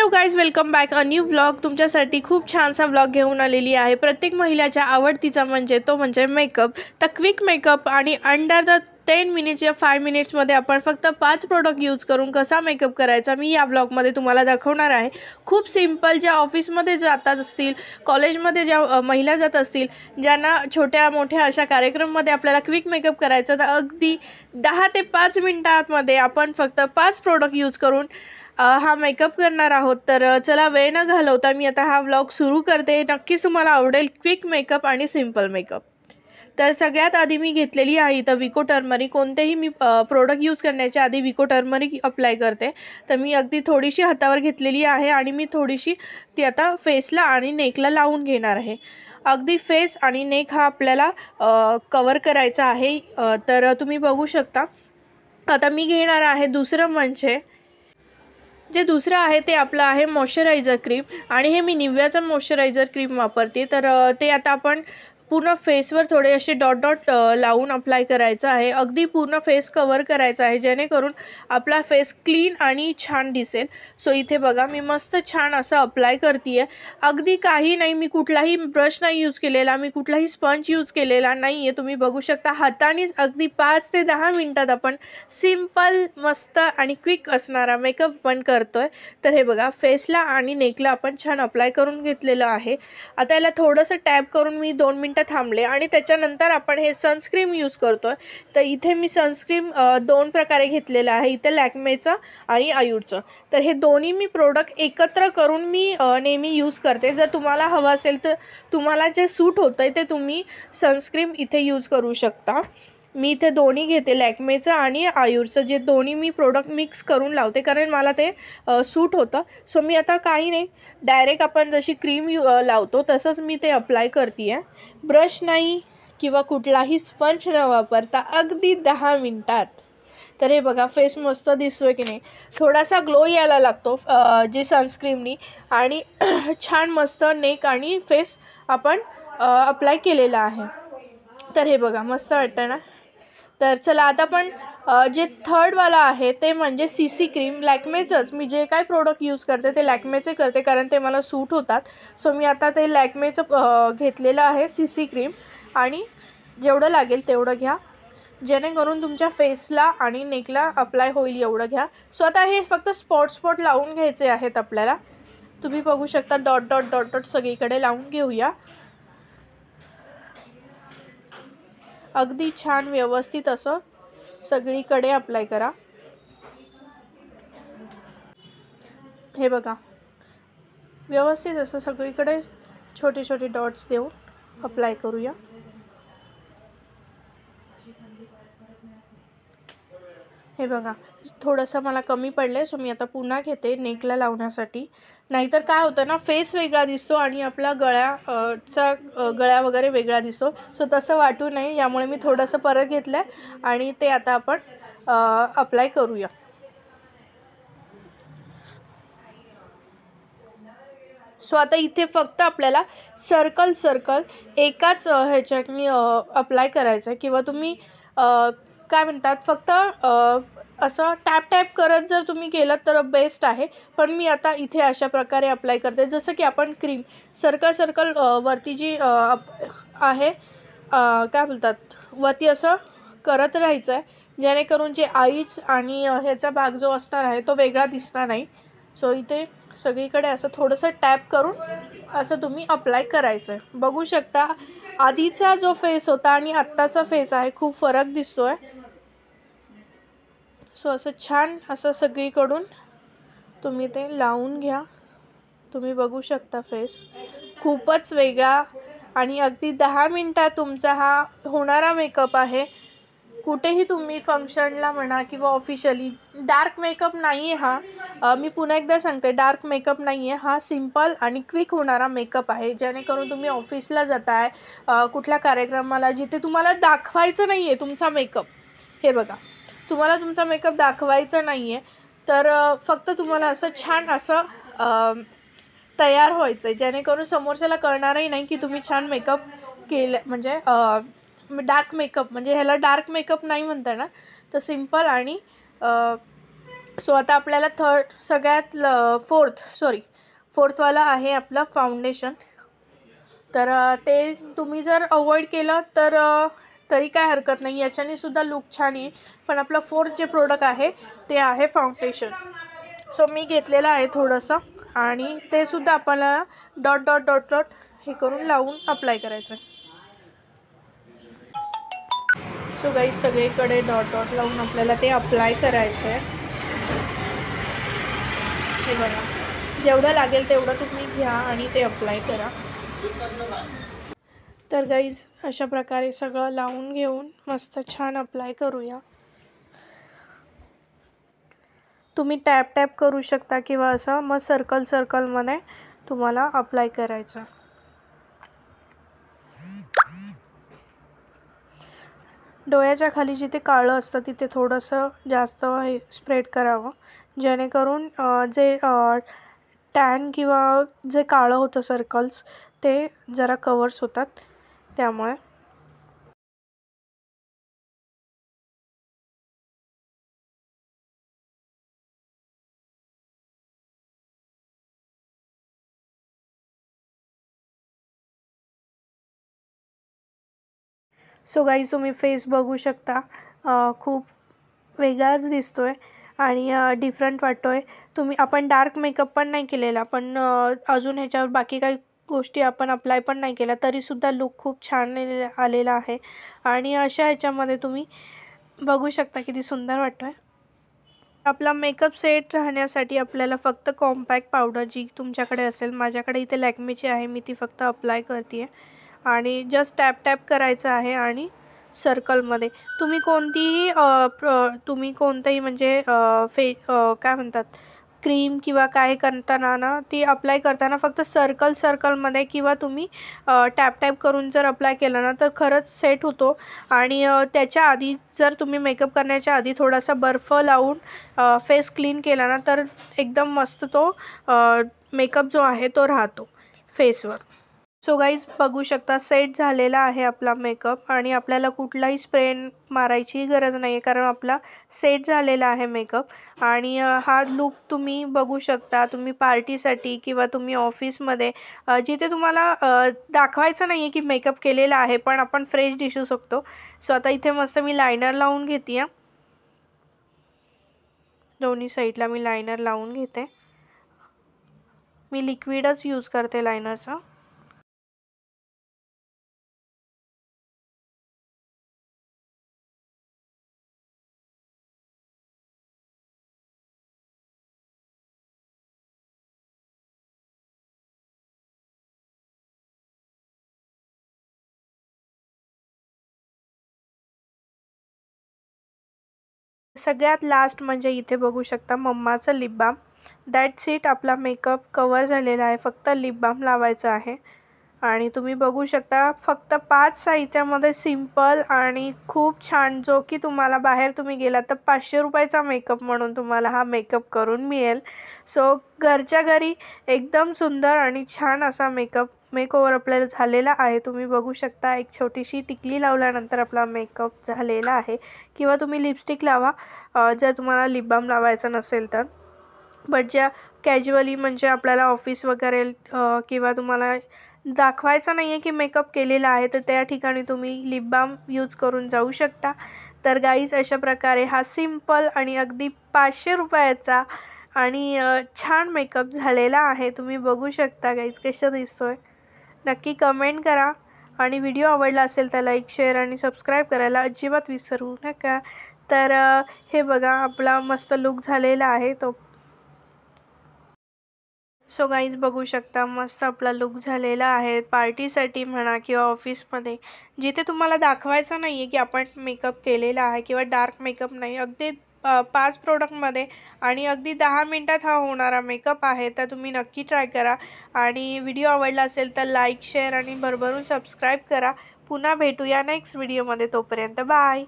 Hello guys, welcome back a new vlog. तुमच्यासाठी खूप छानसा व्लॉग घेऊन आलेली आहे. प्रत्येक महिलाच्या आवडतीचा म्हणजे मेकअप. तर क्विक मेकअप आणि अंडर द 10 मिनिट्स या 5 मिनिट्समध्ये आपण फक्त 5 प्रोडक्ट यूज करून कसा मेकअप करायचा मी या व्लॉगमध्ये तुम्हाला दाखवणार आहे. खूप सिम्पल. ज्या ऑफिसमध्ये जातात असतील, कॉलेजमध्ये ज्या महिला जात असतील, ज्यांना छोट्या मोठ्या अशा कार्यक्रममध्ये आपल्याला क्विक मेकअप करायचा, तर अगदी 10 ते 5 मिनिटांमध्ये आपण फक्त 5 प्रोडक्ट यूज करून हा मेकअप करणार आहोत. तर चला वेळ न घालवता मी आता हा व्लॉग सुरू करते. नक्कीच तुम्हाला आवडेल क्विक मेकअप आणि सिंपल मेकअप. तर सगळ्यात आधी मी घेतलेली आहे इथं विको टर्मरिक. कोणतेही मी प्रोडक्ट यूज करण्याच्या आधी विको टर्मरिक अप्लाय करते. तर मी अगदी थोडीशी हातावर घेतलेली आहे आणि मी थोडीशी ती आता फेसला आणि नेकला लावून घेणार आहे. अगदी फेस आणि नेक हा आपल्याला कवर करायचा आहे. तर तुम्ही बघू शकता. आता मी घेणार आहे दुसरं आहे ते आपलं आहे मॉइश्चरायझर क्रीम. आणि हे मी निव्याचं मॉइश्चरायझर क्रीम वापरते. तर ते आता आपण पूर्ण फेसवर थोडे असे डॉट लावून अप्लाय करायचं आहे. अगदी पूर्ण फेस कवर करायचा आहे, जेणेकरून आपला फेस क्लीन आणि छान दिसेल. सो इथे बघा मी मस्त छान असं अप्लाय करते आहे. अगदी काही नाही, मी कुठलाही ब्रश नाही यूज केलेला, मी कुठलाही स्पंज यूज केलेला नाही आहे. तुम्ही बघू शकता हातानेच अगदी 5 ते 10 मिनटात आपण सिम्पल मस्त आणि क्विक असणारा मेकअप पण करतोय. तर हे बघा फेसला आणि नेकला आपण छान अप्लाय करून घेतलेलं आहे. आता याला थोडंसं टॅप करून मी 2 मिनटं थांबले आणि त्याच्यानंतर आपण हे सनस्क्रीम यूज करतोय. तर इथे मी सनस्क्रीम 2 प्रकारे घेतलेलं आहे. इथे लॅक्मेचं आणि आयुरचं. तर हे दोन्ही मी प्रोडक्ट एकत्र करून मी नेहमी यूज करते. जर तुम्हाला हवं असेल तर तुम्हाला जे सूट होतंय ते तुम्ही सनस्क्रीम इथे यूज करू शकता. मी इथे दोन्ही घेते, लॅक्मेचं आणि आयुरचं. जे दोन्ही मी प्रोडक्ट मिक्स करून लावते, कारण मला ते सूट होतं. सो मी आता काही नाही, डायरेक्ट आपण जशी क्रीम लावतो तसंच मी ते अप्लाय करते आहे. ब्रश नाही किंवा कुठलाही स्पंज न वापरता अगदी 10 मिनटात. तर हे बघा फेस मस्त दिसतोय की नाही. थोडासा ग्लो यायला लागतो जे सनस्क्रीमनी. आणि छान मस्त नेक आणि फेस आपण अप्लाय केलेला आहे. तर हे बघा मस्त वाटतं ना. तर चला आता पण जे थर्डवाला आहे ते म्हणजे CC क्रीम. लॅक्मेचंच मी जे काय प्रोडक्ट यूज करते ते लॅक्मेचे करते, कारण ते मला सूट होतात. सो मी आता ते लॅक्मेचं घेतलेलं आहे CC क्रीम. आणि जेवढं लागेल तेवढं घ्या, जेणेकरून तुमच्या फेसला आणि नेकला अप्लाय होईल एवढं घ्या. सो आता हे फक्त स्पॉट लावून घ्यायचे आहेत आपल्याला. तुम्ही बघू शकता डॉट सगळीकडे लावून घेऊया. अगदी छान व्यवस्थित असं सगळीकडे अप्लाय करा. हे बघा व्यवस्थित असं सगळीकडे छोटे छोटे डॉट्स देऊन अप्लाय करूया. हे बघा थोडंसं मला कमी पडलं, सो मी आता पुन्हा घेते नेकला लावण्यासाठी. नाहीतर काय होतं ना, फेस वेगळा दिसतो आणि आपला गळा वगैरे वेगळा दिसतो. सो तसं वाटू नये, यामुळे मी थोडंसं परत घेतलं आणि ते आता आपण अप्लाय करूया. सो आता इथे फक्त आपल्याला सर्कल एकाच ह्याच्याने अप्लाय करायचं आहे. किंवा तुम्ही काय म्हणतात फक्त असं टॅप करत जर तुम्ही केलं तर बेस्ट आहे. पण मी आता इथे अशा प्रकारे अप्लाय करते, जसं की आपण क्रीम सर्कल वरती जी आहे काय बोलतात वरती असं करत राहायचं आहे, जेणेकरून जे आईज आणि ह्याचा भाग जो असणार आहे तो वेगळा दिसणार नाही. सो इथे सगळीकडे असं थोडंसं टॅप करून असं तुम्ही अप्लाय करायचं आहे. बघू शकता आधीचा जो फेस होता आणि आत्ताचा फेस आहे खूप फरक दिसतोय. सो असं छान असं सगळीकडून तुम्ही ते लावून घ्या. तुम्ही बघू शकता फेस खूपच वेगळा आणि अगदी 10 मिनटात तुमचा हा होणारा मेकअप आहे. कुठेही तुम्ही फंक्शनला म्हणा किंवा ऑफिशियली. डार्क मेकअप नाही आहे हा. मी पुन्हा एकदा सांगते, डार्क मेकअप नाही आहे हा. सिम्पल आणि क्विक होणारा मेकअप आहे, जेणेकरून तुम्ही ऑफिसला जाताय, कुठल्या कार्यक्रमाला, जिथे तुम्हाला दाखवायचं नाही आहे तुमचा मेकअप. हे बघा तुम्हाला तुमचा मेकअप दाखवायचा नाही आहे, तर फक्त तुम्हाला असं छान असं तयार व्हायचं आहे, जेणेकरून समोरच्याला कळणारही नाही की तुम्ही छान मेकअप केलं. म्हणजे डार्क मेकअप म्हणजे ह्याला डार्क मेकअप नाही म्हणता ना. तर सिम्पल आणि सो आता आपल्याला सगळ्यात फोर्थवाला आहे आपलं फाउंडेशन. तर ते तुम्ही जर अवॉइड केलं तर तरी काय हरकत नाही, याच्याने सुद्धा लुक छान येईल. पण आपलं फोर्थ जे प्रोडक्ट आहे ते आहे फाउंडेशन. सो मी घेतलेलं आहे थोडंसं आणि ते सुद्धा आपल्याला डॉट डॉट डॉट डॉट हे करून लावून अप्लाय करायचं आहे. सो गाईज सगळीकडे डॉट डॉट लावून आपल्याला ते अप्लाय करायचं आहे. हे बघा, जेवढं लागेल तेवढं तुम्ही घ्या आणि ते अप्लाय करा. तर गाईज अशा प्रकारे सगळं लावून घेऊन मस्त छान अप्लाय करूया. तुम्ही टॅप टॅप करू शकता किंवा असं मग सर्कलमध्ये तुम्हाला अप्लाय करायचं. डोळ्याच्या खाली जिथे काळं असतं तिथे थोडंसं जास्त हे स्प्रेड करावं, जेणेकरून जे टॅन किंवा जे काळं होतं सर्कल्स ते जरा कवर्स होतात. त्यामुळे सो गाईज तुम्ही फेस बघू शकता, खूप वेगळाच दिसतोय आणि डिफरंट वाटतोय. आपण डार्क मेकअप पण नाही केलेला, पण अजून ह्याच्यावर बाकी काही गोष्टी आपण अप्लाय पण नाही केल्या तरीसुद्धा लुक खूप छान आलेला आहे. आणि अशा ह्याच्यामध्ये तुम्ही बघू शकता किती सुंदर वाटतोय. आपला मेकअप सेट राहण्यासाठी आपल्याला फक्त कॉम्पॅक्ट पावडर जी तुमच्याकडे असेल, माझ्याकडे इथे लॅक्मेची आहे, मी ती फक्त अप्लाय करते आणि जस्ट टॅप टॅप करायचं आहे. आणि सर्कलमध्ये तुम्ही कोणतंही म्हणजे काय म्हणतात क्रीम किंवा काय करताना ना ती अप्लाय करताना फक्त सर्कलमध्ये किंवा तुम्ही टॅप टॅप करून जर अप्लाय केलं ना तर खरंच सेट होतो. आणि त्याच्या आधी जर तुम्ही मेकअप करण्याच्या आधी थोडासा बर्फ लावून फेस क्लीन केला ना तर एकदम मस्त तो मेकअप जो आहे तो राहतो फेसवर. सो गाईज बघू शकता सेट झालेला आहे आपला मेकअप आणि आपल्याला कुठलाही स्प्रे मारायची गरज नाही आहे, कारण आपला सेट झालेला आहे मेकअप. आणि हा लुक तुम्ही बघू शकता, तुम्ही पार्टीसाठी किंवा तुम्ही ऑफिसमध्ये जिथे तुम्हाला दाखवायचं नाही आहे की मेकअप केलेला आहे पण आपण फ्रेश दिसू शकतो. सो आता इथे मस्त मी लायनर लावून घेते आहे, दोन्ही साईडला मी लायनर लावून घेते. मी लिक्विडच यूज करते लायनरचा. सगळ्यात लास्ट म्हणजे इथे बघू शकता मम्माचं लिप बाम. दॅट्स इट, आपला मेकअप कवर झालेला आहे. फक्त लिप बाम लावायचा आहे. आणि तुम्ही बघू शकता फक्त 5 साहित्यामध्ये सिंपल आणि खूप छान, जो की तुम्हाला बाहेर तुम्ही गेलात तर 500 रुपयाचा मेकअप म्हणून तुम्हाला हा मेकअप करून मिळेल. सो घरच्या घरी एकदम सुंदर आणि छान असा मेकओव्हर आपल्याला झालेला आहे. तुम्ही बघू शकता एक छोटीशी टिकली लावल्यानंतर आपला मेकअप झालेला आहे. किंवा तुम्ही लिपस्टिक लावा जर तुम्हाला लिप बाम लावायचा नसेल तर. बट ज्या कॅज्युअली म्हणजे आपल्याला ऑफिस वगैरे किंवा तुम्हाला दाखवायचं नाही आहे की मेकअप केलेला आहे तर त्या ठिकाणी तुम्ही लिप बाम यूज करून जाऊ शकता. तर गाईज अशा प्रकारे हा सिंपल आणि अगदी 500 रुपयाचा आणि छान मेकअप झालेला आहे. तुम्ही बघू शकता गाईज कसं दिसतोय. नक्की कमेंट करा आणि व्हिडिओ आवडला असेल तर लाईक, शेअर आणि सबस्क्राईब करायला अजिबात विसरू नका. तर हे बघा आपला मस्त लुक झालेला आहे तो. सो गाईज बघू शकता मस्त आपला लुक झालेला आहे पार्टीसाठी म्हणा किंवा ऑफिसमध्ये, जिथे तुम्हाला दाखवायचं नाही आहे की आपण मेकअप केलेला आहे किंवा डार्क मेकअप नाही. अगदी 5 प्रोडक्टमध्ये आणि अगदी 10 मिनटात हा होणारा मेकअप आहे. तर तुम्ही नक्की ट्राय करा आणि व्हिडिओ आवडला असेल तर लाईक, शेअर आणि भरभरून सबस्क्राईब करा. पुन्हा भेटूया नेक्स्ट व्हिडिओमध्ये. तोपर्यंत बाय.